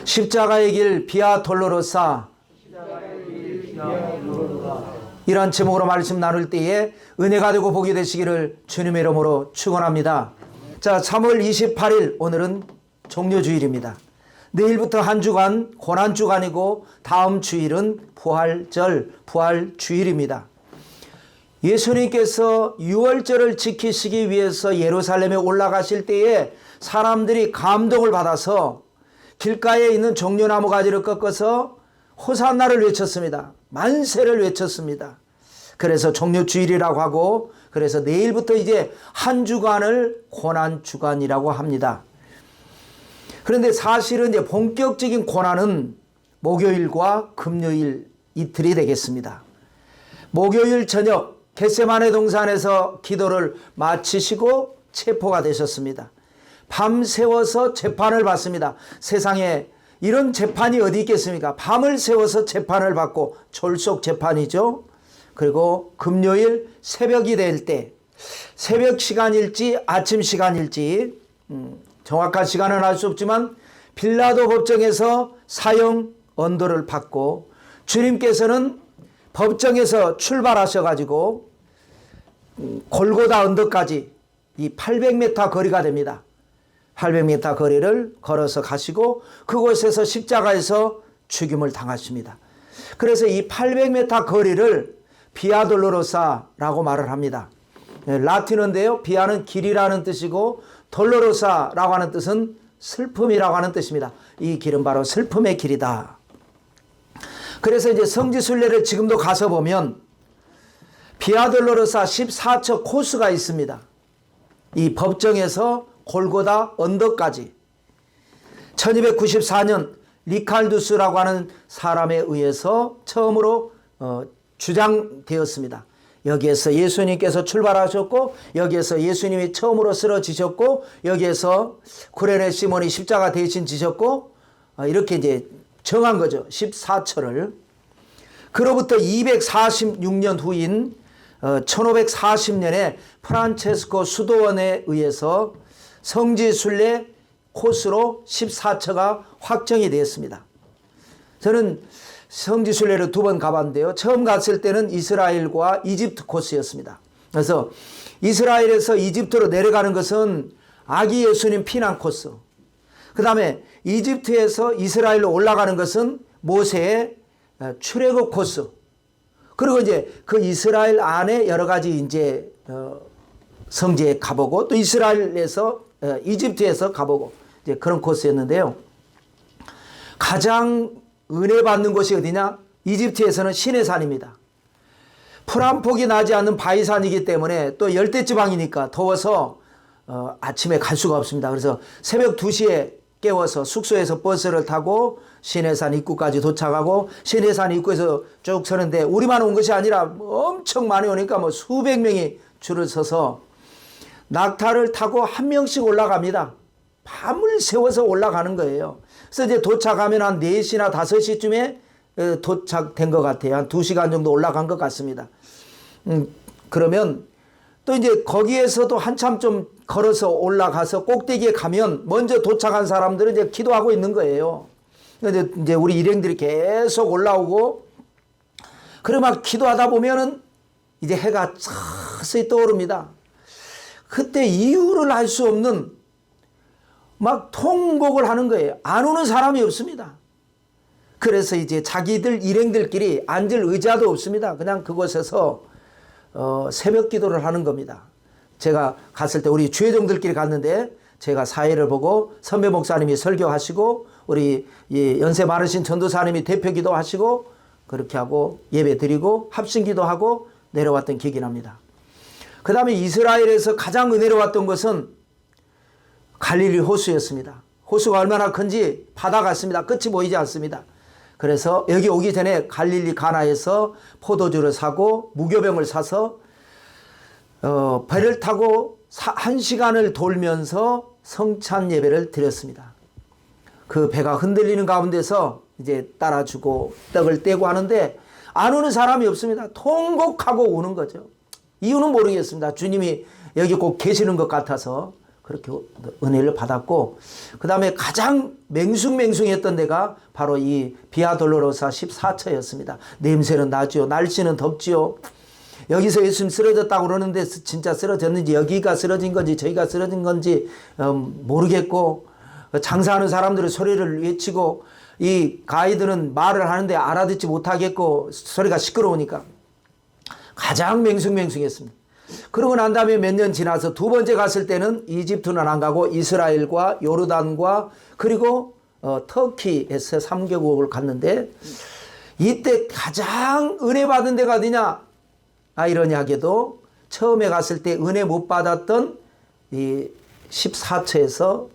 십자가의 길 비아 돌로로사, 이런 제목으로 말씀 나눌 때에 은혜가 되고 복이 되시기를 주님의 이름으로 축원합니다. 자, 3월 28일 오늘은 종료주일입니다. 내일부터 한 주간 고난주간이고 다음 주일은 부활절, 부활주일입니다. 예수님께서 유월절을 지키시기 위해서 예루살렘에 올라가실 때에 사람들이 감동을 받아서 길가에 있는 종려나무 가지를 꺾어서 호산나를 외쳤습니다. 만세를 외쳤습니다. 그래서 종료주일이라고 하고, 그래서 내일부터 이제 한 주간을 고난주간이라고 합니다. 그런데 사실은 이제 본격적인 고난은 목요일과 금요일 이틀이 되겠습니다. 목요일 저녁 겟세마네 동산에서 기도를 마치시고 체포가 되셨습니다. 밤 새워서 재판을 받습니다. 세상에 이런 재판이 어디 있겠습니까? 밤을 새워서 재판을 받고, 졸속 재판이죠. 그리고 금요일 새벽이 될 때, 새벽 시간일지 아침 시간일지 정확한 시간은 알 수 없지만 빌라도 법정에서 사형 언도를 받고, 주님께서는 법정에서 출발하셔가지고 골고다 언덕까지 이 800m 거리가 됩니다. 800m 거리를 걸어서 가시고 그곳에서 십자가에서 죽임을 당하십니다. 그래서 이 800m 거리를 비아 돌로로사라고 말을 합니다. 라틴어인데요, 비아는 길이라는 뜻이고 돌로로사라고 하는 뜻은 슬픔이라고 하는 뜻입니다. 이 길은 바로 슬픔의 길이다. 그래서 이제 성지순례를 지금도 가서 보면 비아 돌로로사 14척 코스가 있습니다. 이 법정에서 골고다 언덕까지 1294년 리칼두스라고 하는 사람에 의해서 처음으로 주장되었습니다. 여기에서 예수님께서 출발하셨고, 여기에서 예수님이 처음으로 쓰러지셨고, 여기에서 구레네 시몬이 십자가 대신 지셨고, 이렇게 이제 정한 거죠. 14처를. 그로부터 246년 후인 1540년에 프란체스코 수도원에 의해서 성지순례 코스로 14처가 확정이 되었습니다. 저는 성지순례를 2번 가봤는데요. 처음 갔을 때는 이스라엘과 이집트 코스였습니다. 그래서 이스라엘에서 이집트로 내려가는 것은 아기 예수님 피난 코스, 그 다음에 이집트에서 이스라엘로 올라가는 것은 모세의 출애굽 코스, 그리고 이제 그 이스라엘 안에 여러 가지 이제 성지에 가보고, 또 이스라엘에서 이집트에서 가보고, 이제 그런 코스였는데요. 가장 은혜 받는 곳이 어디냐? 이집트에서는 시내산입니다. 풀 한 폭이 나지 않는 바위산이기 때문에, 또 열대지방이니까 더워서 아침에 갈 수가 없습니다. 그래서 새벽 2시에 깨워서 숙소에서 버스를 타고 시내산 입구까지 도착하고, 시내산 입구에서 쭉 서는데 우리만 온 것이 아니라 엄청 많이 오니까 뭐 수백 명이 줄을 서서 낙타를 타고 한 명씩 올라갑니다. 밤을 새워서 올라가는 거예요. 그래서 이제 도착하면 한 4시나 5시쯤에 도착된 것 같아요. 한 2시간 정도 올라간 것 같습니다. 그러면 또 이제 거기에서도 한참 좀 걸어서 올라가서 꼭대기에 가면 먼저 도착한 사람들은 이제 기도하고 있는 거예요. 근데 이제 우리 일행들이 계속 올라오고, 그래 막 기도하다 보면은 이제 해가 서서히 떠오릅니다. 그때 이유를 알 수 없는 막 통곡을 하는 거예요. 안 오는 사람이 없습니다. 그래서 이제 자기들 일행들끼리 앉을 의자도 없습니다. 그냥 그곳에서 새벽 기도를 하는 겁니다. 제가 갔을 때 우리 주회종들끼리 갔는데, 제가 사회를 보고 선배 목사님이 설교하시고, 우리 연세 많으신 전도사님이 대표 기도하시고, 그렇게 하고 예배 드리고 합심 기도하고 내려왔던 기억이 납니다. 그 다음에 이스라엘에서 가장 은혜로웠던 것은 갈릴리 호수였습니다. 호수가 얼마나 큰지 바다 같습니다. 끝이 보이지 않습니다. 그래서 여기 오기 전에 갈릴리 가나에서 포도주를 사고 무교병을 사서 배를 타고 1시간을 돌면서 성찬 예배를 드렸습니다. 그 배가 흔들리는 가운데서 이제 따라주고 떡을 떼고 하는데 안 오는 사람이 없습니다. 통곡하고 우는 거죠. 이유는 모르겠습니다. 주님이 여기 꼭 계시는 것 같아서 그렇게 은혜를 받았고, 그 다음에 가장 맹숭맹숭했던 데가 바로 이 비아 돌로로사 14처였습니다. 냄새는 나지요. 날씨는 덥지요. 여기서 예수님 쓰러졌다고 그러는데 진짜 쓰러졌는지, 여기가 쓰러진 건지 저희가 쓰러진 건지 모르겠고, 장사하는 사람들은 소리를 외치고, 이 가이드는 말을 하는데 알아듣지 못하겠고, 소리가 시끄러우니까 가장 맹숭맹숭했습니다. 그러고 난 다음에 몇 년 지나서 두 번째 갔을 때는 이집트는 안 가고 이스라엘과 요르단과 그리고 터키에서 3개국을 갔는데, 이때 가장 은혜 받은 데가 어디냐? 아이러니하게도 처음에 갔을 때 은혜 못 받았던 이 14처에서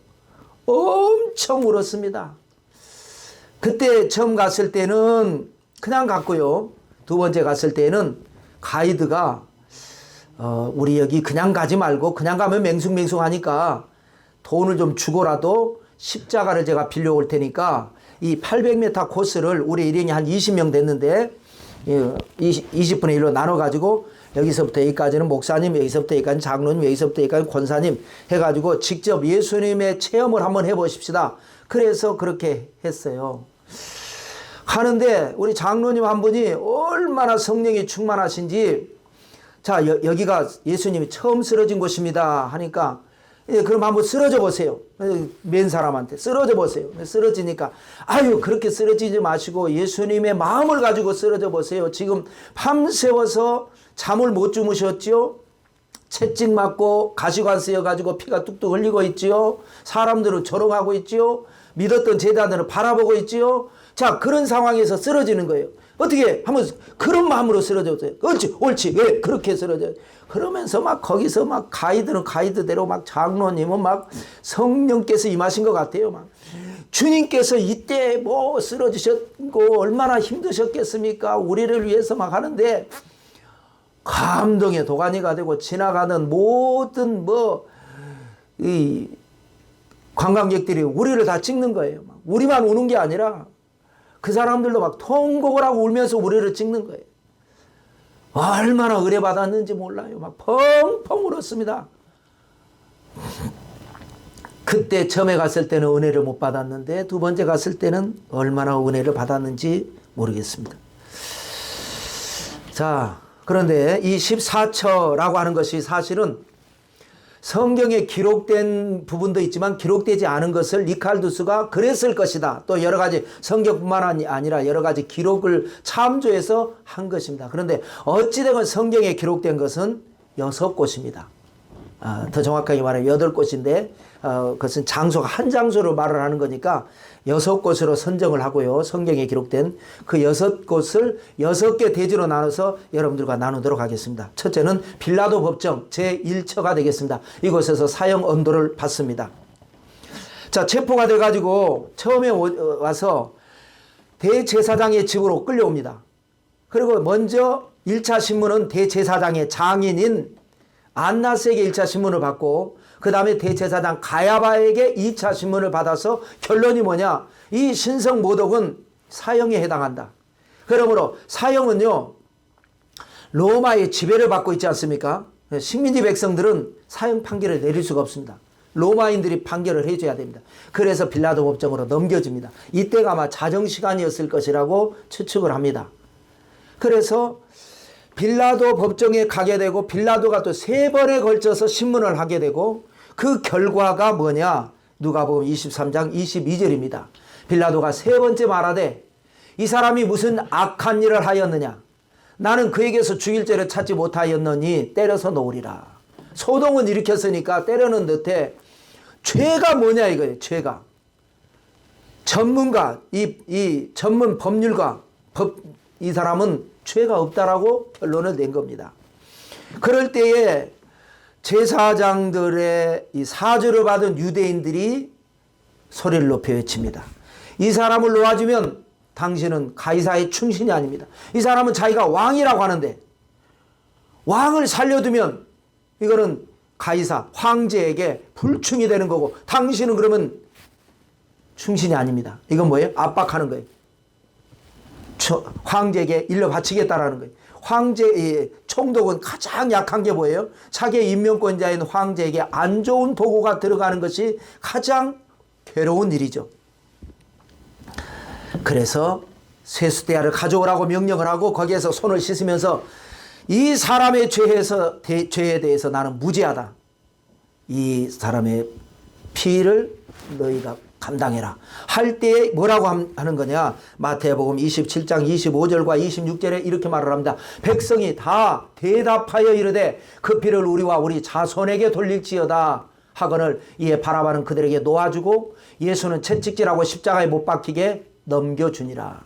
엄청 울었습니다. 그때 처음 갔을 때는 그냥 갔고요. 두 번째 갔을 때는 가이드가 우리 여기 그냥 가지 말고, 그냥 가면 맹숭맹숭하니까 돈을 좀 주고라도 십자가를 제가 빌려올 테니까 이 800m 코스를 우리 일행이 한 20명 됐는데 20분의 1로 나눠가지고 여기서부터 여기까지는 목사님, 여기서부터 여기까지 장로님, 여기서부터 여기까지 권사님 해가지고 직접 예수님의 체험을 한번 해보십시다. 그래서 그렇게 했어요. 하는데 우리 장로님 한 분이 얼마나 성령이 충만하신지, 자, 여기가 예수님이 처음 쓰러진 곳입니다 하니까, 그럼 한번 쓰러져 보세요. 맨 사람한테 쓰러져 보세요. 쓰러지니까, 아유, 그렇게 쓰러지지 마시고 예수님의 마음을 가지고 쓰러져 보세요. 지금 밤새워서 잠을 못 주무셨지요? 채찍 맞고 가시관 쓰여가지고 피가 뚝뚝 흘리고 있지요? 사람들은 조롱하고 있지요? 믿었던 제자들은 바라보고 있지요? 자, 그런 상황에서 쓰러지는 거예요. 어떻게 한번 그런 마음으로 쓰러졌어요. 옳지. 왜 그렇게 쓰러져요? 그러면서 막 거기서 막 가이드는 가이드대로 막 장로님은 막 성령께서 임하신 것 같아요. 막 주님께서 이때 뭐 쓰러지셨고 얼마나 힘드셨겠습니까? 우리를 위해서 막 하는데, 감동의 도가니가 되고 지나가는 모든 이 관광객들이 우리를 다 찍는 거예요. 막 우리만 우는 게 아니라 그 사람들도 막 통곡을 하고 울면서 우리를 찍는 거예요. 얼마나 의뢰 받았는지 몰라요. 막 펑펑 울었습니다. 그때 처음에 갔을 때는 은혜를 못 받았는데 두 번째 갔을 때는 얼마나 은혜를 받았는지 모르겠습니다. 자, 그런데 이 14처라고 하는 것이 사실은 성경에 기록된 부분도 있지만 기록되지 않은 것을 리칼두스가 그랬을 것이다. 또 여러 가지 성경뿐만 아니라 여러 가지 기록을 참조해서 한 것입니다. 그런데 어찌되건 성경에 기록된 것은 6곳입니다. 더 정확하게 말하면 8곳인데 그것은 장소가 한 장소로 말을 하는 거니까 6곳으로 선정을 하고요. 성경에 기록된 그 6곳을 6개 대지로 나눠서 여러분들과 나누도록 하겠습니다. 첫째는 빌라도 법정 제1처가 되겠습니다. 이곳에서 사형 언도를 받습니다. 자, 체포가 돼가지고 처음에 와서 대제사장의 집으로 끌려옵니다. 그리고 먼저 1차 신문은 대제사장의 장인인 안나스에게 1차 신문을 받고, 그 다음에 대제사장 가야바에게 2차 신문을 받아서 결론이 뭐냐? 이 신성 모독은 사형에 해당한다. 그러므로 사형은요, 로마의 지배를 받고 있지 않습니까? 식민지 백성들은 사형 판결을 내릴 수가 없습니다. 로마인들이 판결을 해줘야 됩니다. 그래서 빌라도 법정으로 넘겨집니다. 이때가 아마 자정시간이었을 것이라고 추측을 합니다. 그래서 빌라도 법정에 가게 되고, 빌라도가 또 3번에 걸쳐서 신문을 하게 되고, 그 결과가 뭐냐? 누가복음 23장 22절입니다. 빌라도가 3번째 말하되 이 사람이 무슨 악한 일을 하였느냐? 나는 그에게서 죽일 죄를 찾지 못하였느니 때려서 놓으리라. 소동은 일으켰으니까 때려는 듯해 죄가 뭐냐 이거예요. 죄가. 전문가, 이 전문 법률가, 이 사람은 죄가 없다라고 결론을 낸 겁니다. 그럴 때에 제사장들의 이 사주를 받은 유대인들이 소리를 높여 외칩니다. 이 사람을 놓아주면 당신은 가이사의 충신이 아닙니다. 이 사람은 자기가 왕이라고 하는데 왕을 살려두면 이거는 가이사, 황제에게 불충이 되는 거고, 당신은 그러면 충신이 아닙니다. 이건 뭐예요? 압박하는 거예요. 황제에게 일러 바치겠다라는 거예요. 황제의 총독은 가장 약한 게 뭐예요? 자기의 임명권자인 황제에게 안 좋은 보고가 들어가는 것이 가장 괴로운 일이죠. 그래서 쇠수대야를 가져오라고 명령을 하고 거기에서 손을 씻으면서 이 사람의 죄에 대해서 나는 무죄하다. 이 사람의 피를 너희가 감당해라. 할 때에 뭐라고 하는 거냐? 마태복음 27장 25절과 26절에 이렇게 말을 합니다. 백성이 다 대답하여 이르되 그 피를 우리와 우리 자손에게 돌릴지어다 하거늘 이에 바라바는 그들에게 놓아주고 예수는 채찍질하고 십자가에 못 박히게 넘겨주니라.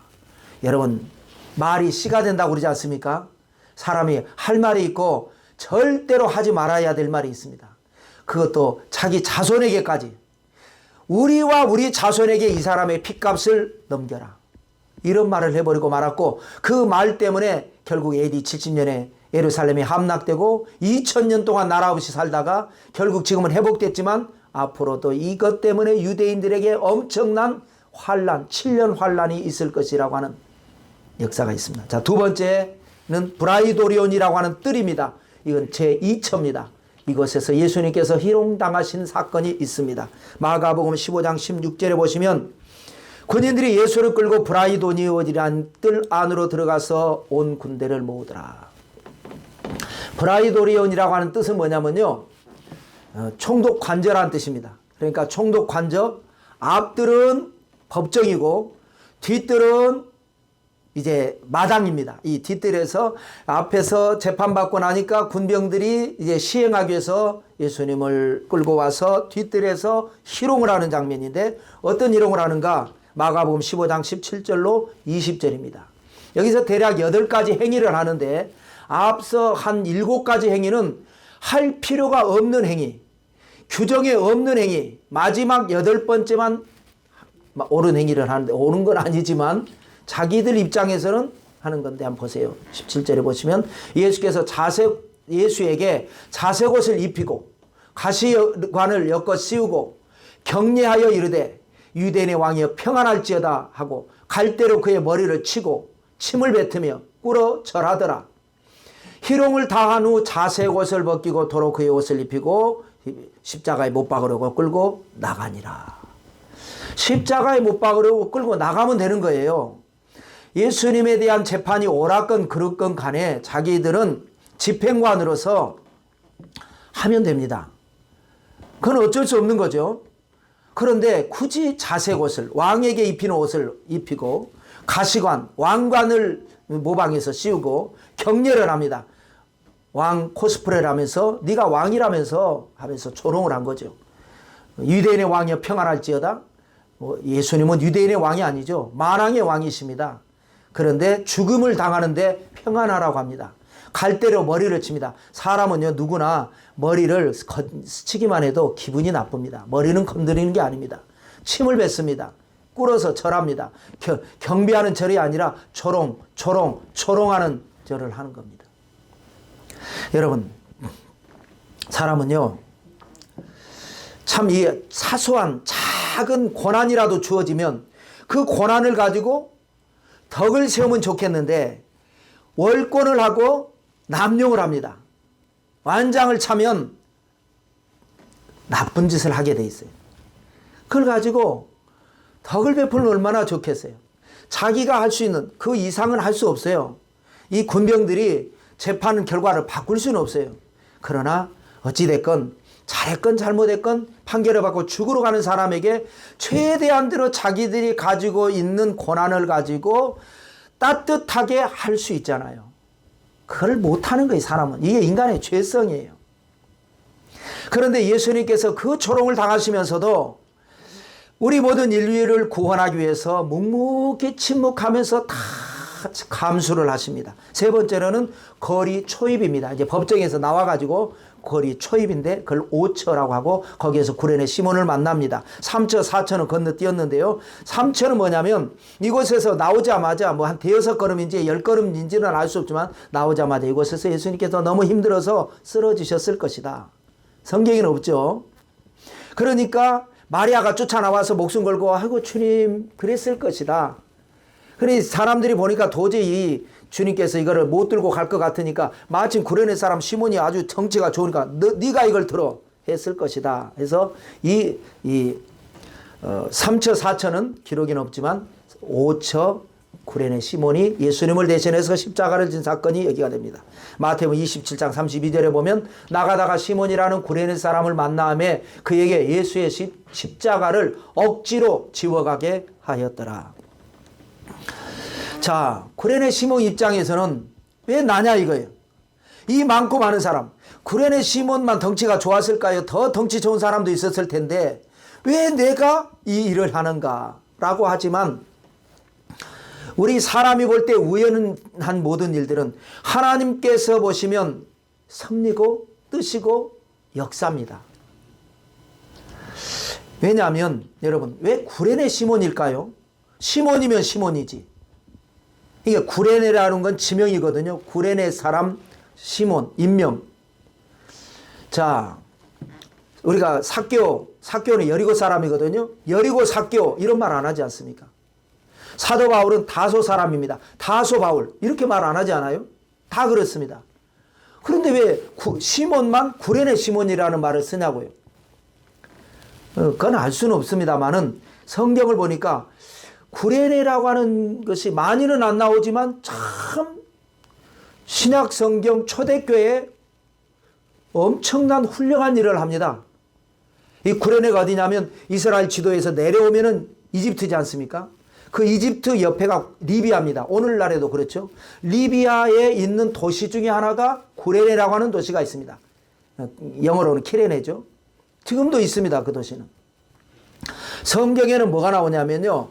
여러분, 말이 씨가 된다고 그러지 않습니까? 사람이 할 말이 있고 절대로 하지 말아야 될 말이 있습니다. 그것도 자기 자손에게까지, 우리와 우리 자손에게 이 사람의 핏값을 넘겨라. 이런 말을 해버리고 말았고, 그 말 때문에 결국 AD 70년에 예루살렘이 함락되고 2000년 동안 나라 없이 살다가 결국 지금은 회복됐지만 앞으로도 이것 때문에 유대인들에게 엄청난 환란, 7년 환란이 있을 것이라고 하는 역사가 있습니다. 자, 두 번째는 브라이도리온이라고 하는 뜰입니다. 이건 제2처입니다. 이곳에서 예수님께서 희롱당하신 사건이 있습니다. 마가복음 15장 16절에 보시면 군인들이 예수를 끌고 브라이도리온이라는 뜰 안으로 들어가서 온 군대를 모으더라. 브라이도리온이라고 하는 뜻은 뭐냐면요, 총독 관저라는 뜻입니다. 그러니까 총독 관저, 앞뜰은 법정이고 뒷뜰은 이제 마당입니다. 이 뒷뜰에서 앞에서 재판받고 나니까 군병들이 이제 시행하기 위해서 예수님을 끌고 와서 뒷뜰에서 희롱을 하는 장면인데, 어떤 희롱을 하는가? 마가복음 15장 17절로 20절입니다. 여기서 대략 8가지 행위를 하는데, 앞서 한 7가지 행위는 할 필요가 없는 행위, 규정에 없는 행위, 마지막 8번째만 옳은 행위를 하는데, 옳은 건 아니지만 자기들 입장에서는 하는 건데, 한번 보세요. 17절에 보시면 예수께서 예수에게 자색옷을 입히고 가시관을 엮어 씌우고 격려하여 이르되 유대인의 왕이여 평안할지어다 하고 갈대로 그의 머리를 치고 침을 뱉으며 꿇어 절하더라. 희롱을 다한 후 자색옷을 벗기고 도로 그의 옷을 입히고 십자가에 못 박으려고 끌고 나가니라. 십자가에 못 박으려고 끌고 나가면 되는 거예요. 예수님에 대한 재판이 옳았건 그렇건 간에 자기들은 집행관으로서 하면 됩니다. 그건 어쩔 수 없는 거죠. 그런데 굳이 자색옷을, 왕에게 입히는 옷을 입히고 가시관, 왕관을 모방해서 씌우고 격려를 합니다. 왕 코스프레를 하면서 네가 왕이라면서 하면서 조롱을 한 거죠. 유대인의 왕이여 평안할지어다. 예수님은 유대인의 왕이 아니죠. 만왕의 왕이십니다. 그런데 죽음을 당하는데 평안하라고 합니다. 갈대로 머리를 칩니다. 사람은요, 누구나 머리를 스치기만 해도 기분이 나쁩니다. 머리는 건드리는 게 아닙니다. 침을 뱉습니다. 꿇어서 절합니다. 경배하는 절이 아니라 조롱하는 절을 하는 겁니다. 여러분, 사람은요, 참 이 사소한 작은 고난이라도 주어지면 그 고난을 가지고 덕을 세우면 좋겠는데 월권을 하고 남용을 합니다. 완장을 차면 나쁜 짓을 하게 돼 있어요. 그걸 가지고 덕을 베풀면 얼마나 좋겠어요. 자기가 할 수 있는 그 이상은 할 수 없어요. 이 군병들이 재판 결과를 바꿀 수는 없어요. 그러나 어찌됐건 잘했건 잘못했건 판결을 받고 죽으러 가는 사람에게 최대한대로 자기들이 가지고 있는 고난을 가지고 따뜻하게 할 수 있잖아요. 그걸 못하는 거예요, 사람은. 이게 인간의 죄성이에요. 그런데 예수님께서 그 조롱을 당하시면서도 우리 모든 인류를 구원하기 위해서 묵묵히 침묵하면서 다 감수를 하십니다. 세 번째로는 거리 초입입니다. 이제 법정에서 나와가지고 거리 초입인데 그걸 5처라고 하고 거기에서 구레네 시몬을 만납니다. 3처, 4처는 건너뛰었는데요. 3처는 뭐냐면 이곳에서 나오자마자 뭐 한 대여섯 걸음인지 10걸음인지는 알 수 없지만 나오자마자 이곳에서 예수님께서 너무 힘들어서 쓰러지셨을 것이다. 성경에는 없죠. 그러니까 마리아가 쫓아나와서 목숨 걸고 아이고 주님 그랬을 것이다. 그러니 사람들이 보니까 도저히 주님께서 이거를 못 들고 갈 것 같으니까 마침 구레네 사람 시몬이 아주 정치가 좋으니까 네가 이걸 들어 했을 것이다. 해서 3처 4처는 기록에는 없지만 5처 구레네 시몬이 예수님을 대신해서 십자가를 진 사건이 여기가 됩니다. 마태복음 27장 32절에 보면 나가다가 시몬이라는 구레네 사람을 만나매 그에게 예수의 십자가를 억지로 지워가게 하였더라. 자, 구레네 시몬 입장에서는 왜 나냐 이거예요. 이 많고 많은 사람, 구레네 시몬만 덩치가 좋았을까요? 더 덩치 좋은 사람도 있었을 텐데 왜 내가 이 일을 하는가 라고 하지만 우리 사람이 볼 때 우연한 모든 일들은 하나님께서 보시면 섭리고 뜻이고 역사입니다. 왜냐하면 여러분 왜 구레네 시몬일까요? 시몬이면 시몬이지. 이게 구레네라는 건 지명이거든요. 구레네 사람 시몬 인명. 자, 우리가 삭개오는 여리고 사람이거든요. 여리고 삭개오 이런 말 안 하지 않습니까? 사도 바울은 다소 사람입니다. 다소 바울 이렇게 말 안 하지 않아요? 다 그렇습니다. 그런데 왜 시몬만 구레네 시몬이라는 말을 쓰냐고요? 그건 알 수는 없습니다만은 성경을 보니까 구레네라고 하는 것이 많이는 안 나오지만 참 신약 성경 초대교회에 엄청난 훌륭한 일을 합니다. 이 구레네가 어디냐면 이스라엘 지도에서 내려오면은 이집트지 않습니까? 그 이집트 옆에가 리비아입니다. 오늘날에도 그렇죠. 리비아에 있는 도시 중에 하나가 구레네라고 하는 도시가 있습니다. 영어로는 키레네죠. 지금도 있습니다. 그 도시는. 성경에는 뭐가 나오냐면요.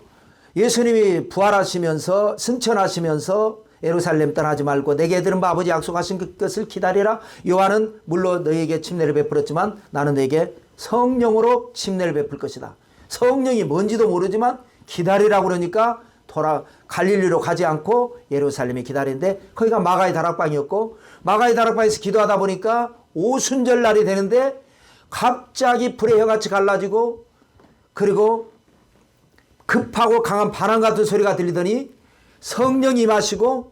예수님이 부활하시면서 승천하시면서 예루살렘 떠나지 말고 내게 들은 바 아버지 약속하신 것을 기다리라. 요한은 물론 너희에게 침례를 베풀었지만 나는 너희에게 성령으로 침례를 베풀 것이다. 성령이 뭔지도 모르지만 기다리라고 그러니까 갈릴리로 가지 않고 예루살렘에 기다리는데 거기가 마가의 다락방이었고 마가의 다락방에서 기도하다 보니까 오순절 날이 되는데 갑자기 불의 혀같이 갈라지고 그리고 급하고 강한 바람 같은 소리가 들리더니 성령이 임하시고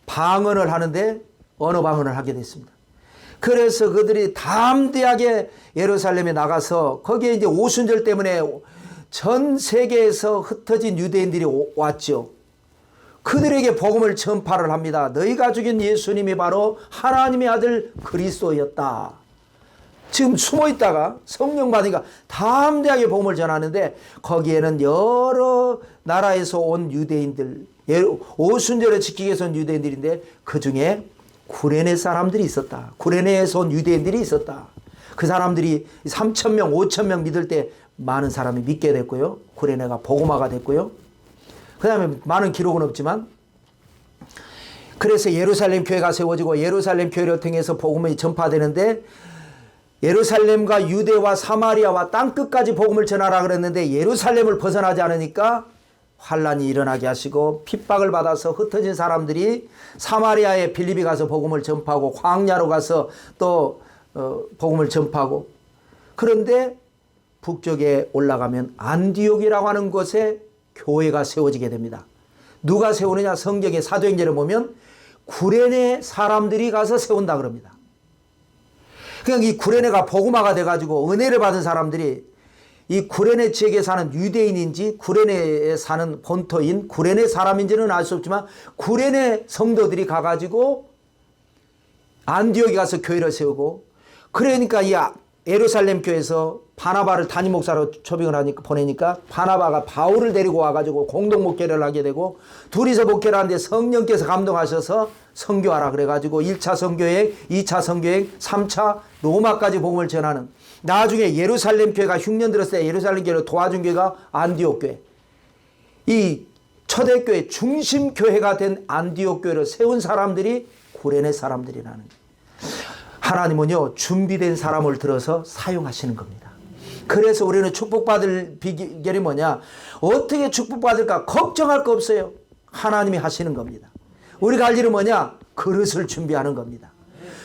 방언을 하는데 언어 방언을 하게 됐습니다. 그래서 그들이 담대하게 예루살렘에 나가서 거기에 이제 오순절 때문에 전 세계에서 흩어진 유대인들이 왔죠. 그들에게 복음을 전파를 합니다. 너희가 죽인 예수님이 바로 하나님의 아들 그리스도였다. 지금 숨어 있다가 성령 받으니까 담대하게 복음을 전하는데 거기에는 여러 나라에서 온 유대인들, 오순절을 지키기 위해서 온 유대인들인데 그 중에 구레네 사람들이 있었다. 구레네에서 온 유대인들이 있었다. 그 사람들이 3,000명, 5,000명 믿을 때 많은 사람이 믿게 됐고요. 구레네가 복음화가 됐고요. 그 다음에 많은 기록은 없지만 그래서 예루살렘 교회가 세워지고 예루살렘 교회를 통해서 복음이 전파되는데 예루살렘과 유대와 사마리아와 땅끝까지 복음을 전하라 그랬는데 예루살렘을 벗어나지 않으니까 환란이 일어나게 하시고 핍박을 받아서 흩어진 사람들이 사마리아에 빌립이 가서 복음을 전파하고 광야로 가서 또 복음을 전파하고 그런데 북쪽에 올라가면 안디옥이라고 하는 곳에 교회가 세워지게 됩니다. 누가 세우느냐? 성경의 사도행전을 보면 구레네 사람들이 가서 세운다 그럽니다. 그러니까 이 구레네가 복음화가 돼가지고 은혜를 받은 사람들이 이 구레네 지역에 사는 유대인인지 구레네에 사는 본토인 구레네 사람인지는 알 수 없지만 구레네 성도들이 가가지고 안디옥에 가서 교회를 세우고 그러니까 이 예루살렘 교회에서 바나바를 담임 목사로 초빙을 하니까 보내니까 바나바가 바울을 데리고 와가지고 공동 목회를 하게 되고 둘이서 목회를 하는데 성령께서 감동하셔서 선교하라 그래가지고 1차 선교여행, 2차 선교여행, 3차 로마까지 복음을 전하는 나중에 예루살렘 교회가 흉년 들었을 때 예루살렘 교회를 도와준 교회가 안디옥 교회. 이 초대교회 중심 교회가 된 안디옥 교회를 세운 사람들이 구레네 사람들이라는 거예요. 하나님은요 준비된 사람을 들어서 사용하시는 겁니다. 그래서 우리는 축복받을 비결이 뭐냐? 어떻게 축복받을까 걱정할 거 없어요. 하나님이 하시는 겁니다. 우리가 할 일은 뭐냐? 그릇을 준비하는 겁니다.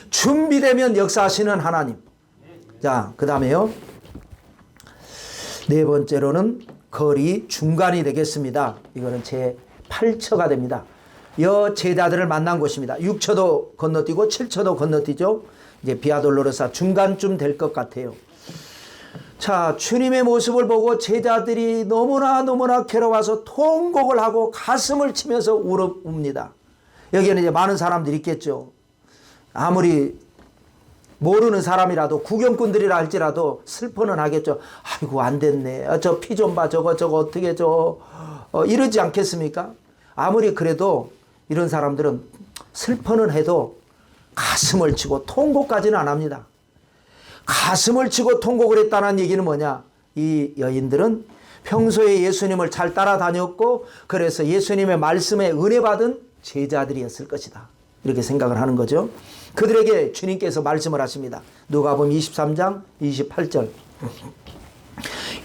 준비되면 역사하시는 하나님. 자, 그 다음에요. 네 번째로는 거리 중간이 되겠습니다. 이거는 제 8처가 됩니다. 여 제자들을 만난 곳입니다. 6처도 건너뛰고 7처도 건너뛰죠. 이제 비아돌로로사 중간쯤 될 것 같아요. 자, 주님의 모습을 보고 제자들이 너무나 괴로워서 통곡을 하고 가슴을 치면서 울읍니다. 여기에는 이제 많은 사람들이 있겠죠. 아무리 모르는 사람이라도 구경꾼들이라 할지라도 슬퍼는 하겠죠. 아이고 안 됐네. 저 피 좀 봐. 저거 어떻게 이러지 않겠습니까? 아무리 그래도 이런 사람들은 슬퍼는 해도 가슴을 치고 통곡까지는 안 합니다. 가슴을 치고 통곡을 했다는 얘기는 뭐냐? 이 여인들은 평소에 예수님을 잘 따라다녔고 그래서 예수님의 말씀에 은혜 받은 제자들이었을 것이다. 이렇게 생각을 하는 거죠. 그들에게 주님께서 말씀을 하십니다. 누가복음 23장 28절.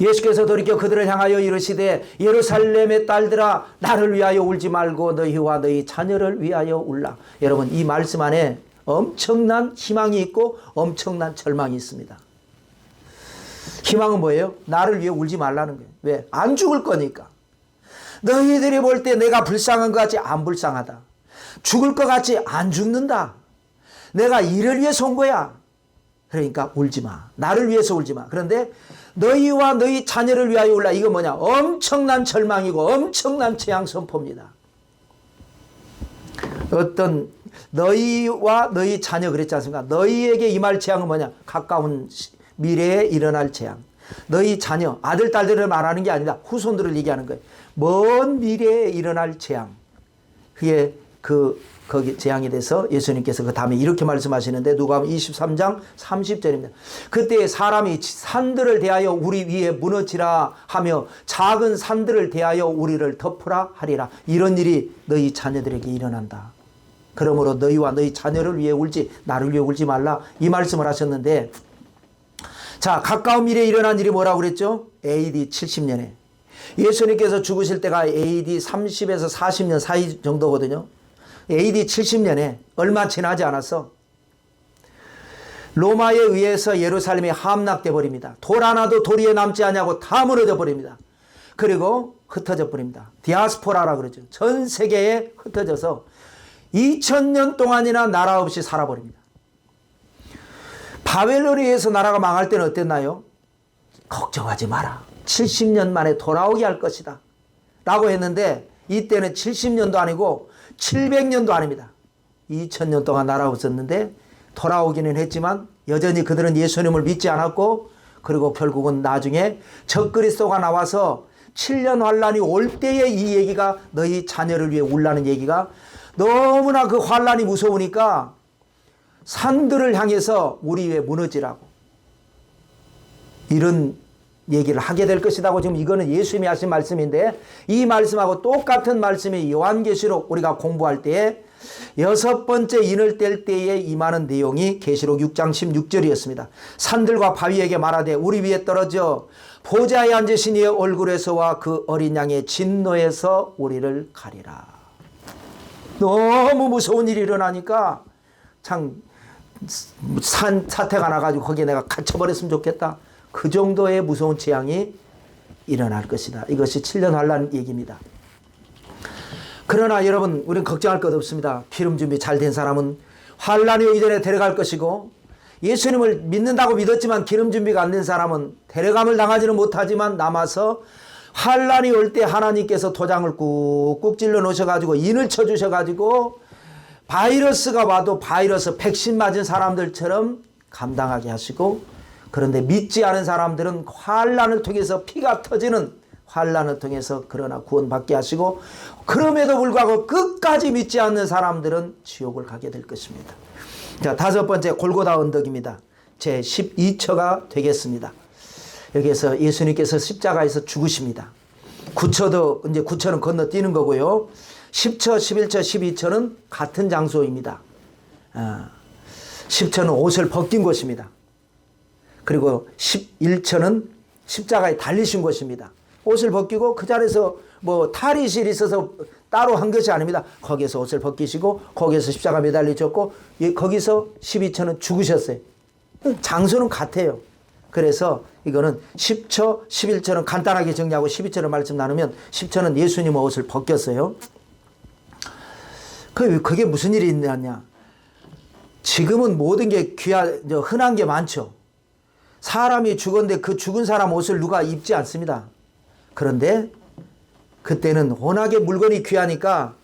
예수께서 돌이켜 그들을 향하여 이르시되 예루살렘의 딸들아 나를 위하여 울지 말고 너희와 너희 자녀를 위하여 울라. 여러분 이 말씀 안에 엄청난 희망이 있고 엄청난 절망이 있습니다. 희망은 뭐예요? 나를 위해 울지 말라는 거예요. 왜? 안 죽을 거니까. 너희들이 볼 때 내가 불쌍한 것 같지 안 불쌍하다. 죽을 것 같지 안 죽는다. 내가 이를 위해서 온 거야. 그러니까 울지 마. 나를 위해서 울지 마. 그런데 너희와 너희 자녀를 위하여 울라. 이거 뭐냐? 엄청난 절망이고 엄청난 재앙 선포입니다. 어떤 너희와 너희 자녀 그랬지 않습니까? 너희에게 임할 재앙은 뭐냐? 가까운 미래에 일어날 재앙. 너희 자녀, 아들, 딸들을 말하는 게 아니라 후손들을 얘기하는 거예요. 먼 미래에 일어날 재앙. 그게 거기 재앙에 대해서 예수님께서 그 다음에 이렇게 말씀하시는데 누가복음 23장 30절입니다. 그때 사람이 산들을 대하여 우리 위에 무너지라 하며 작은 산들을 대하여 우리를 덮으라 하리라. 이런 일이 너희 자녀들에게 일어난다. 그러므로 너희와 너희 자녀를 위해 울지 나를 위해 울지 말라. 이 말씀을 하셨는데 자, 가까운 미래에 일어난 일이 뭐라고 그랬죠? AD 70년에 예수님께서 죽으실 때가 AD 30에서 40년 사이 정도거든요. AD 70년에 얼마 지나지 않았어. 로마에 의해서 예루살렘이 함락돼 버립니다. 돌 하나도 도리에 남지 않냐고 다 무너져 버립니다. 그리고 흩어져 버립니다. 디아스포라라 그러죠. 전 세계에 흩어져서 2000년 동안이나 나라 없이 살아버립니다. 바벨론에 의해서 나라가 망할 때는 어땠나요? 걱정하지 마라. 70년 만에 돌아오게 할 것이다. 라고 했는데 이때는 70년도 아니고 700년도 아닙니다. 2000년 동안 나라 없었는데 돌아오기는 했지만 여전히 그들은 예수님을 믿지 않았고 그리고 결국은 나중에 적그리스도가 나와서 7년 환란이 올 때에 이 얘기가 너희 자녀를 위해 울라는 얘기가 너무나 그 환란이 무서우니까 산들을 향해서 우리 위에 무너지라고 이런 얘기를 하게 될 것이라고 지금 이거는 예수님이 하신 말씀인데 이 말씀하고 똑같은 말씀이 요한계시록 우리가 공부할 때에 6번째 인을 뗄 때에 임하는 내용이 계시록 6장 16절이었습니다. 산들과 바위에게 말하되 우리 위에 떨어져 보좌에 앉으신 이의 얼굴에서와 그 어린 양의 진노에서 우리를 가리라. 너무 무서운 일이 일어나니까 참 사태가 나가지고 거기에 내가 갇혀버렸으면 좋겠다. 그 정도의 무서운 재앙이 일어날 것이다. 이것이 7년 환란 얘기입니다. 그러나 여러분 우리는 걱정할 것 없습니다. 기름 준비 잘 된 사람은 환란이 오기 전에 데려갈 것이고 예수님을 믿는다고 믿었지만 기름 준비가 안 된 사람은 데려감을 당하지는 못하지만 남아서 환란이 올 때 하나님께서 도장을 꾹꾹 찔러 놓으셔가지고 인을 쳐주셔가지고 바이러스가 와도 바이러스 백신 맞은 사람들처럼 감당하게 하시고 그런데 믿지 않은 사람들은 환란을 통해서 피가 터지는 환란을 통해서 그러나 구원받게 하시고 그럼에도 불구하고 끝까지 믿지 않는 사람들은 지옥을 가게 될 것입니다. 자, 5번째 골고다 언덕입니다. 제 12처가 되겠습니다. 여기에서 예수님께서 십자가에서 죽으십니다. 9처도 이제 9처는 건너뛰는 거고요. 10처, 11처, 12처는 같은 장소입니다. 10처는 옷을 벗긴 곳입니다. 그리고 11처는 십자가에 달리신 곳입니다. 옷을 벗기고 그 자리에서 뭐 탈의실이 있어서 따로 한 것이 아닙니다. 거기에서 옷을 벗기시고 거기에서 십자가 매달리셨고 거기서 12처는 죽으셨어요. 장소는 같아요. 그래서 이거는 10처, 11처는 간단하게 정리하고 12처를 말씀 나누면 10처는 예수님의 옷을 벗겼어요. 그게 무슨 일이 있느냐. 지금은 모든 게 흔한 게 많죠. 사람이 죽었는데 그 죽은 사람 옷을 누가 입지 않습니다. 그런데 그때는 워낙에 물건이 귀하니까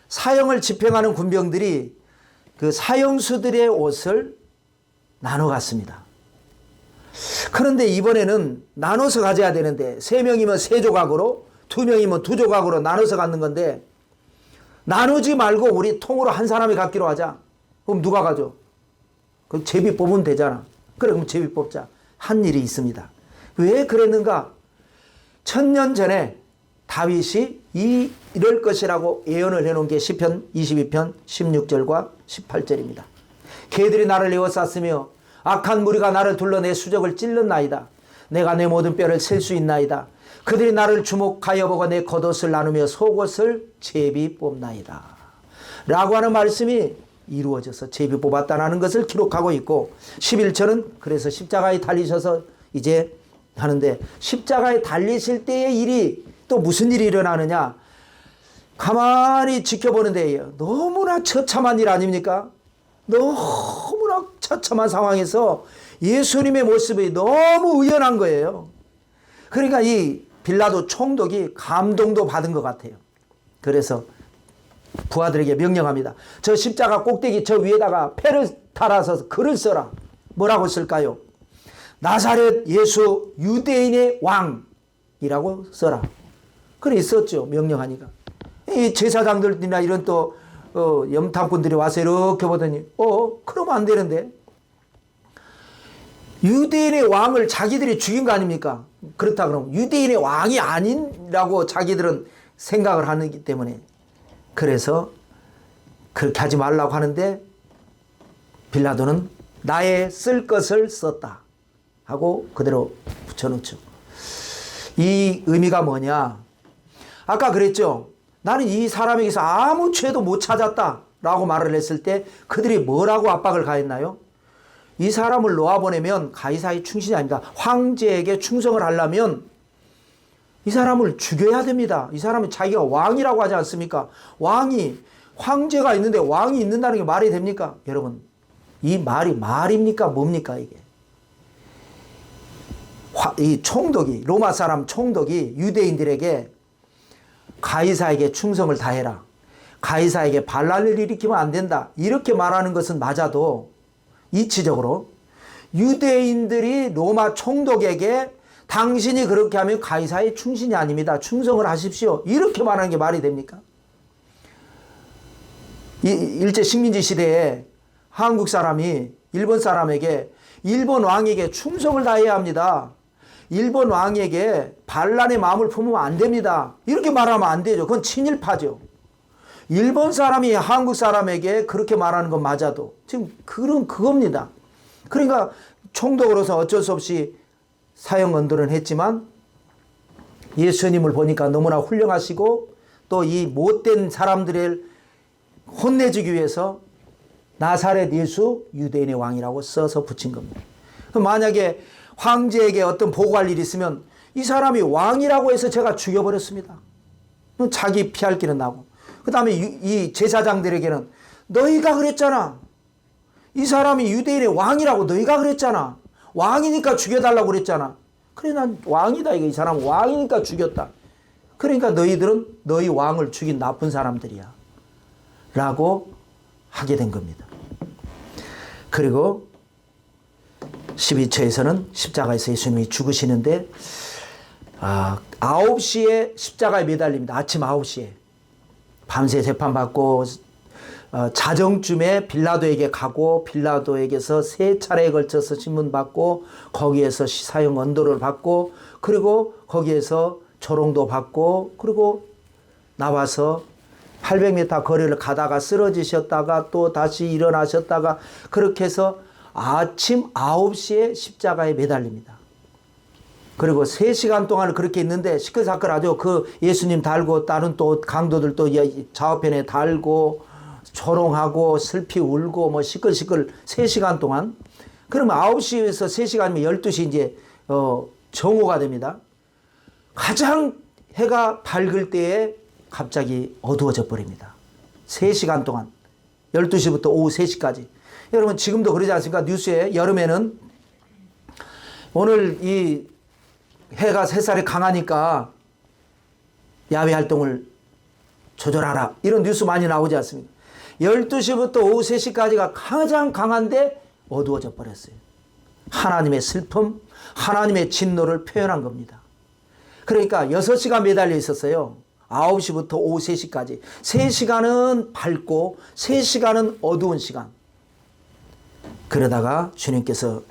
사형을 집행하는 군병들이 그 사형수들의 옷을 나눠 갔습니다. 그런데 이번에는 나눠서 가져야 되는데 3명이면 3조각으로 2명이면 2조각으로 나눠서 갖는 건데 나누지 말고 우리 통으로 한 사람이 갖기로 하자. 그럼 누가 가져? 그럼 제비 뽑으면 되잖아. 그래, 그럼 제비 뽑자. 한 일이 있습니다. 왜 그랬는가? 1000년 전에 다윗이 이럴 것이라고 예언을 해놓은 게 시편 22편 16절과 18절입니다. 개들이 나를 에워쌌으며 악한 무리가 나를 둘러 내 수적을 찔렀나이다. 내가 내 모든 뼈를 셀 수 있나이다. 그들이 나를 주목하여 보고 내 겉옷을 나누며 속옷을 제비 뽑나이다. 라고 하는 말씀이 이루어져서 제비 뽑았다는 것을 기록하고 있고 11절은 그래서 십자가에 달리셔서 이제 하는데 십자가에 달리실 때의 일이 또 무슨 일이 일어나느냐. 가만히 지켜보는데 너무나 처참한 일 아닙니까? 너무나 처참한 상황에서 예수님의 모습이 너무 의연한 거예요. 그러니까 이 빌라도 총독이 감동도 받은 것 같아요. 그래서 부하들에게 명령합니다. 저 십자가 꼭대기 저 위에다가 패를 달아서 글을 써라. 뭐라고 쓸까요? 나사렛 예수 유대인의 왕이라고 써라. 그래 있었죠. 명령하니까. 이 제사장들이나 이런 또 염탐꾼들이 와서 이렇게 보더니 그러면 안 되는데 유대인의 왕을 자기들이 죽인 거 아닙니까? 그렇다 그러면 유대인의 왕이 아니라고 자기들은 생각을 하기 때문에 그래서 그렇게 하지 말라고 하는데 빌라도는 나의 쓸 것을 썼다 하고 그대로 붙여놓죠. 이 의미가 뭐냐? 아까 그랬죠. 나는 이 사람에게서 아무 죄도 못 찾았다 라고 말을 했을 때 그들이 뭐라고 압박을 가했나요? 이 사람을 놓아보내면 가이사의 충신이 아닙니다. 황제에게 충성을 하려면 이 사람을 죽여야 됩니다. 이 사람은 자기가 왕이라고 하지 않습니까? 황제가 있는데 왕이 있는다는 게 말이 됩니까? 여러분, 이 말이 말입니까? 뭡니까 이게? 이 총독이, 로마 사람 총독이 유대인들에게 가이사에게 충성을 다해라. 가이사에게 반란을 일으키면 안 된다. 이렇게 말하는 것은 맞아도 이치적으로 유대인들이 로마 총독에게 당신이 그렇게 하면 가이사의 충신이 아닙니다. 충성을 하십시오. 이렇게 말하는 게 말이 됩니까? 일제 식민지 시대에 한국 사람이 일본 사람에게 일본 왕에게 충성을 다해야 합니다. 일본 왕에게 반란의 마음을 품으면 안 됩니다. 이렇게 말하면 안 되죠. 그건 친일파죠. 일본 사람이 한국 사람에게 그렇게 말하는 건 맞아도 지금 그겁니다. 그러니까 총독으로서 어쩔 수 없이 사형 언도는 했지만 예수님을 보니까 너무나 훌륭하시고 또 이 못된 사람들을 혼내주기 위해서 나사렛 예수 유대인의 왕이라고 써서 붙인 겁니다. 그럼 만약에 황제에게 어떤 보고할 일이 있으면 이 사람이 왕이라고 해서 제가 죽여버렸습니다. 그럼 자기 피할 길은 나고 그 다음에 이 제사장들에게는 너희가 그랬잖아. 이 사람이 유대인의 왕이라고 너희가 그랬잖아. 왕이니까 죽여달라고 그랬잖아. 그래 난 왕이다. 이 사람 왕이니까 죽였다. 그러니까 너희들은 너희 왕을 죽인 나쁜 사람들이야. 라고 하게 된 겁니다. 그리고 12처에서는 십자가에서 예수님이 죽으시는데 9시에 십자가에 매달립니다. 아침 9시에. 밤새 재판받고 자정쯤에 빌라도에게 가고 빌라도에게서 3차례에 걸쳐서 신문받고 거기에서 사형 언도를 받고 그리고 거기에서 조롱도 받고 그리고 나와서 800m 거리를 가다가 쓰러지셨다가 또 다시 일어나셨다가 그렇게 해서 아침 9시에 십자가에 매달립니다. 그리고 3시간 동안 그렇게 있는데 시끌시끌하죠. 그 예수님 달고 다른 또 강도들 또 좌우편에 달고 조롱하고 슬피 울고 뭐 시끌시끌 3시간 동안. 그러면 9시에서 3시간이면 12시 이제 정오가 됩니다. 가장 해가 밝을 때에 갑자기 어두워져 버립니다. 3시간 동안 12시부터 오후 3시까지. 여러분 지금도 그러지 않습니까? 뉴스에 여름에는 오늘 이 해가 새살이 강하니까 야외 활동을 조절하라. 이런 뉴스 많이 나오지 않습니까? 12시부터 오후 3시까지가 가장 강한데 어두워져 버렸어요. 하나님의 슬픔, 하나님의 진노를 표현한 겁니다. 그러니까 6시간 매달려 있었어요. 9시부터 오후 3시까지. 3시간은 밝고 3시간은 어두운 시간. 그러다가 주님께서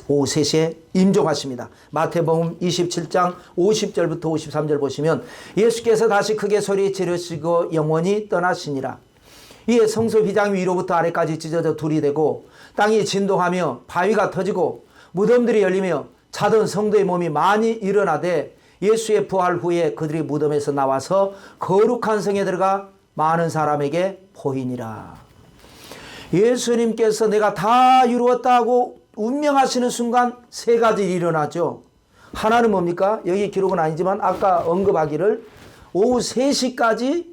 오후 3시에 임종하십니다. 마태복음 27장 50절부터 53절 보시면 예수께서 다시 크게 소리 지르시고 영원히 떠나시니라. 이에 성소 휘장 위로부터 아래까지 찢어져 둘이 되고 땅이 진동하며 바위가 터지고 무덤들이 열리며 자던 성도의 몸이 많이 일어나되 예수의 부활 후에 그들이 무덤에서 나와서 거룩한 성에 들어가 많은 사람에게 보이니라. 예수님께서 내가 다 이루었다고 운명하시는 순간 3가지 일어나죠. 하나는 뭡니까? 여기 기록은 아니지만 아까 언급하기를 오후 3시까지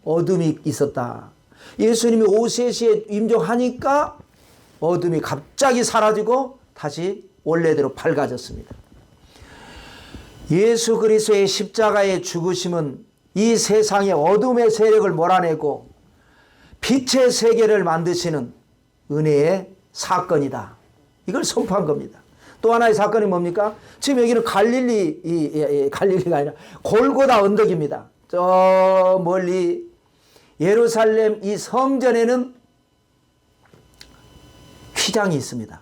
어둠이 있었다. 예수님이 오후 3시에 임종하니까 어둠이 갑자기 사라지고 다시 원래대로 밝아졌습니다. 예수 그리스도의 십자가의 죽으심은 이 세상의 어둠의 세력을 몰아내고 빛의 세계를 만드시는 은혜의 사건이다. 이걸 선포한 겁니다. 또 하나의 사건이 뭡니까? 지금 여기는 갈릴리가 아니라 골고다 언덕입니다. 저 멀리 예루살렘 이 성전에는 휘장이 있습니다.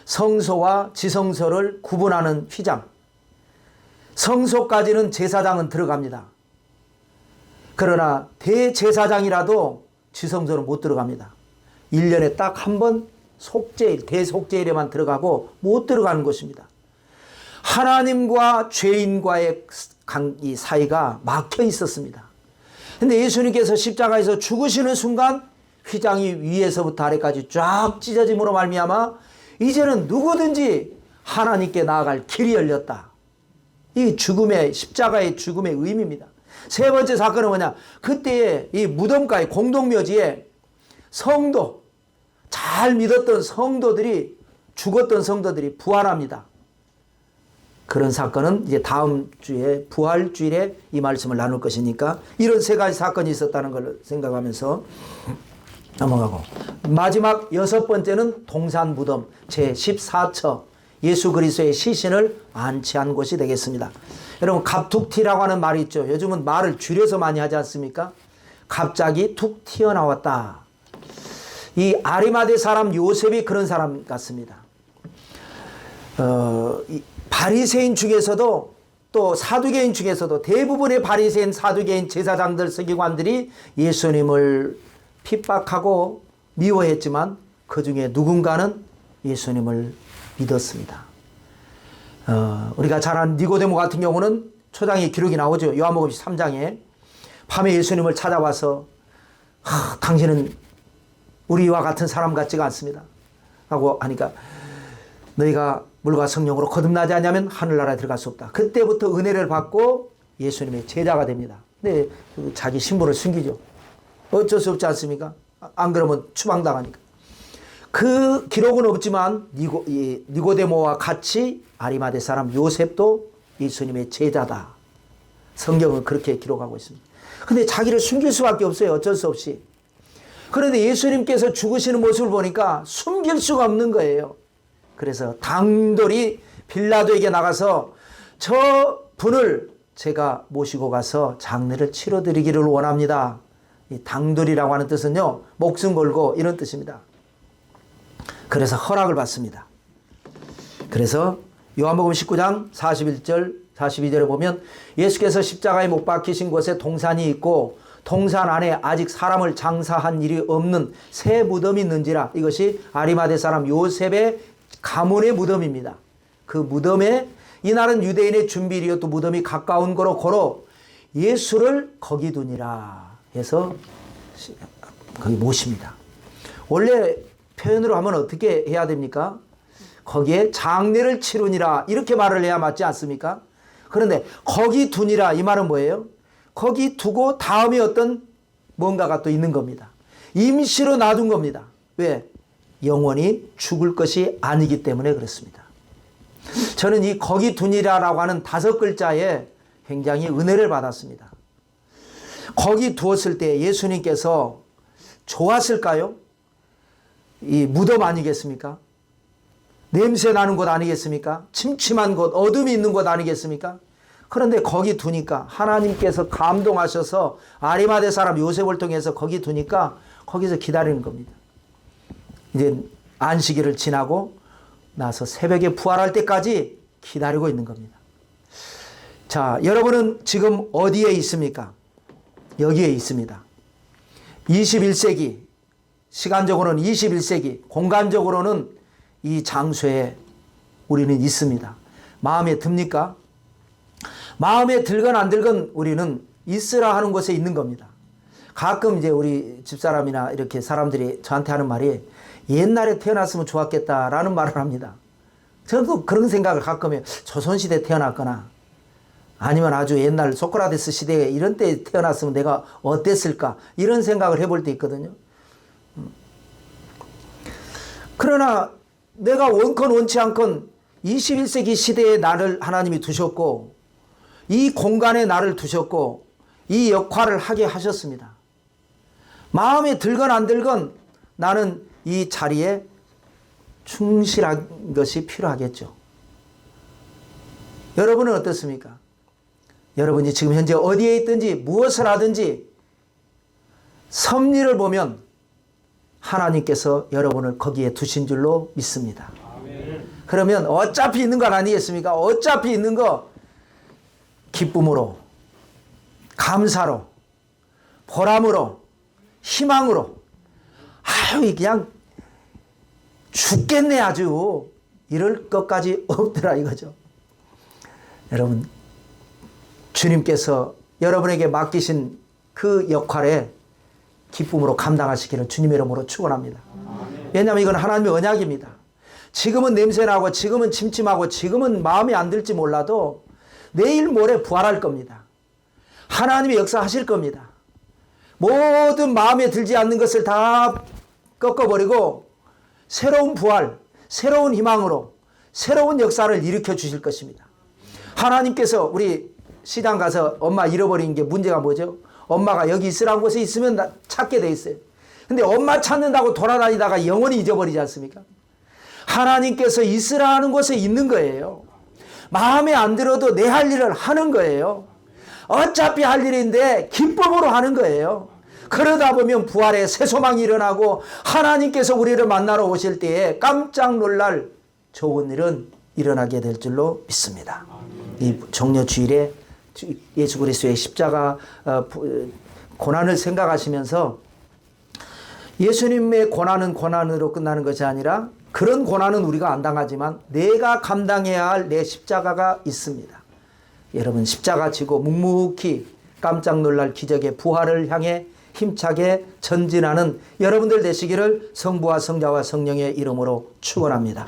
성소와 지성소를 구분하는 휘장. 성소까지는 제사장은 들어갑니다. 그러나 대제사장이라도 지성소는 못 들어갑니다. 1년에 딱 한 번 속죄일, 대속죄일에만 들어가고 못 들어가는 것입니다. 하나님과 죄인과의 이 사이가 막혀 있었습니다. 근데 예수님께서 십자가에서 죽으시는 순간 휘장이 위에서부터 아래까지 쫙 찢어짐으로 말미암아 이제는 누구든지 하나님께 나아갈 길이 열렸다. 이 죽음의, 십자가의 죽음의 의미입니다. 세 번째 사건은 뭐냐? 그때의 이 무덤가에 공동묘지에 성도, 잘 믿었던 성도들이, 죽었던 성도들이 부활합니다. 그런 사건은 이제 다음 주에 부활주일에 이 말씀을 나눌 것이니까 이런 3가지 사건이 있었다는 걸 생각하면서 넘어가고, 마지막 6번째는 동산무덤 제14처 예수 그리스도의 시신을 안치한 곳이 되겠습니다. 여러분 갑툭튀라고 하는 말이 있죠. 요즘은 말을 줄여서 많이 하지 않습니까? 갑자기 툭 튀어나왔다. 이 아리마대 사람 요셉이 그런 사람 같습니다. 바리새인 중에서도 또 사두개인 중에서도 대부분의 바리새인, 사두개인, 제사장들, 서기관들이 예수님을 핍박하고 미워했지만 그 중에 누군가는 예수님을 믿었습니다. 우리가 잘 아는 니고데모 같은 경우는 초장에 기록이 나오죠. 요한복음 3장에 밤에 예수님을 찾아와서 당신은 우리와 같은 사람 같지가 않습니다 하고 하니까 너희가 물과 성령으로 거듭나지 않냐면 하늘나라에 들어갈 수 없다. 그때부터 은혜를 받고 예수님의 제자가 됩니다. 근데 자기 신분을 숨기죠. 어쩔 수 없지 않습니까? 안 그러면 추방당하니까. 그 기록은 없지만 니고데모와 같이 아리마대 사람 요셉도 예수님의 제자다. 성경은 그렇게 기록하고 있습니다. 근데 자기를 숨길 수밖에 없어요. 어쩔 수 없이. 그런데 예수님께서 죽으시는 모습을 보니까 숨길 수가 없는 거예요. 그래서 당돌이 빌라도에게 나가서 저 분을 제가 모시고 가서 장례를 치러드리기를 원합니다. 이 당돌이라고 하는 뜻은요, 목숨 걸고 이런 뜻입니다. 그래서 허락을 받습니다. 그래서 요한복음 19장 41절 42절에 보면 예수께서 십자가에 못 박히신 곳에 동산이 있고 동산 안에 아직 사람을 장사한 일이 없는 새 무덤이 있는지라. 이것이 아리마대 사람 요셉의 가문의 무덤입니다. 그 무덤에 이날은 유대인의 준비일이요 또 무덤이 가까운 거로 걸어 예수를 거기 두니라 해서 거기 모십니다. 원래 표현으로 하면 어떻게 해야 됩니까? 거기에 장례를 치르니라 이렇게 말을 해야 맞지 않습니까? 그런데 거기 두니라 이 말은 뭐예요? 거기 두고 다음에 어떤 뭔가가 또 있는 겁니다. 임시로 놔둔 겁니다. 왜? 영원히 죽을 것이 아니기 때문에 그렇습니다. 저는 이 거기 두니라라고 하는 5글자에 굉장히 은혜를 받았습니다. 거기 두었을 때 예수님께서 좋았을까요? 이 무덤 아니겠습니까? 냄새 나는 곳 아니겠습니까? 침침한 곳, 어둠이 있는 곳 아니겠습니까? 그런데 거기 두니까 하나님께서 감동하셔서 아리마대 사람 요셉을 통해서 거기 두니까 거기서 기다리는 겁니다. 이제 안식일을 지나고 나서 새벽에 부활할 때까지 기다리고 있는 겁니다. 자, 여러분은 지금 어디에 있습니까? 여기에 있습니다. 21세기, 시간적으로는 21세기, 공간적으로는 이 장소에 우리는 있습니다. 마음에 듭니까? 마음에 들건 안 들건 우리는 있으라 하는 곳에 있는 겁니다. 가끔 이제 우리 집사람이나 이렇게 사람들이 저한테 하는 말이 옛날에 태어났으면 좋았겠다라는 말을 합니다. 저도 그런 생각을 가끔 해요. 조선시대에 태어났거나 아니면 아주 옛날 소크라테스 시대에 이런 때 태어났으면 내가 어땠을까 이런 생각을 해볼 때 있거든요. 그러나 내가 원컨 원치 않건 21세기 시대에 나를 하나님이 두셨고 이 공간에 나를 두셨고 이 역할을 하게 하셨습니다. 마음에 들건 안 들건 나는 이 자리에 충실한 것이 필요하겠죠. 여러분은 어떻습니까? 여러분이 지금 현재 어디에 있든지 무엇을 하든지 섭리를 보면 하나님께서 여러분을 거기에 두신 줄로 믿습니다. 아멘. 그러면 어차피 있는 건 아니겠습니까? 어차피 있는 거 기쁨으로, 감사로, 보람으로, 희망으로 아유 그냥 죽겠네 아주 이럴 것까지 없더라 이거죠. 여러분 주님께서 여러분에게 맡기신 그 역할에 기쁨으로 감당하시기를 주님의 이름으로 축원합니다. 왜냐하면 이건 하나님의 언약입니다. 지금은 냄새나고 지금은 침침하고 지금은 마음에 안 들지 몰라도 내일 모레 부활할 겁니다. 하나님의 역사하실 겁니다. 모든 마음에 들지 않는 것을 다 꺾어버리고 새로운 부활, 새로운 희망으로 새로운 역사를 일으켜 주실 것입니다. 하나님께서 우리 시장 가서 엄마 잃어버린 게 문제가 뭐죠? 엄마가 여기 있으라는 곳에 있으면 찾게 돼 있어요. 근데 엄마 찾는다고 돌아다니다가 영원히 잊어버리지 않습니까? 하나님께서 있으라는 곳에 있는 거예요. 마음에 안 들어도 내 할 일을 하는 거예요. 어차피 할 일인데 기쁨으로 하는 거예요. 그러다 보면 부활의 새 소망이 일어나고 하나님께서 우리를 만나러 오실 때에 깜짝 놀랄 좋은 일은 일어나게 될 줄로 믿습니다. 이 종려주일에 예수 그리스도의 십자가 고난을 생각하시면서 예수님의 고난은 고난으로 끝나는 것이 아니라 그런 고난은 우리가 안 당하지만 내가 감당해야 할 내 십자가가 있습니다. 여러분 십자가 지고 묵묵히 깜짝 놀랄 기적의 부활을 향해 힘차게 전진하는 여러분들 되시기를 성부와 성자와 성령의 이름으로 축원합니다.